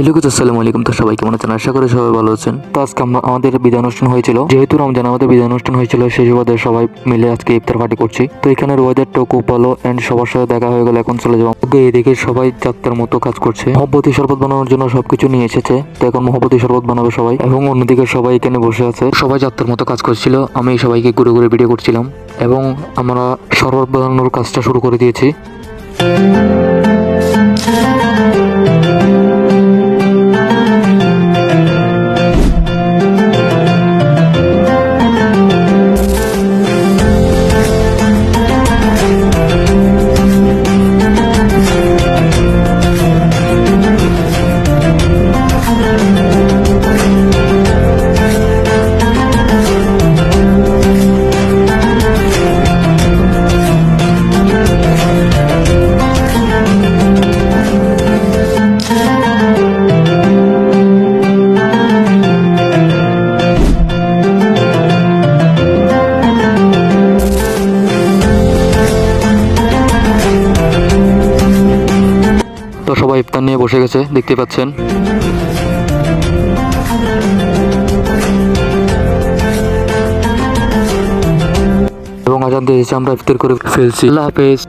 Hello guys, আসসালামু আলাইকুম। তো সবাই কেমন আছেন? আশা করি সবাই ভালো আছেন। তো আজকে আমাদের বিদায় অনুষ্ঠান হয়েছিল, যেহেতু রমজান আমাদের বিদায় অনুষ্ঠান হয়েছিল, সেই সুবাদে সবাই মিলে আজকে ইফতার পার্টি করছি। তো এখানের ওয়েদারটাও খুব ভালো এন্ড সবার সাথে দেখা হয়ে গেল। এখন চলে যাবো। এদিকে সবাই যাত্রার মতো কাজ করছে, মহব্বতী শরবত বানানোর জন্য সবকিছু নিয়ে এসেছে। তো এখন মহব্বতী শরবত বানাবে সবাই, এবং অন্যদিকে সবাই এখানে বসে আছে। সবাই যাত্রার মতো কাজ করছিল, আমি সবাইকে ঘুরে ঘুরে ভিডিও করছিলাম এবং আমরা শরবত বানানোর কাজটা শুরু করে দিয়েছি। তো সবাই ইফতার নিয়ে বসে গেছে, দেখতে পাচ্ছেন। এবং আজান দিয়েছে, আমরা ইফতার করে ফেলছি। আল্লাহ হাফেজ।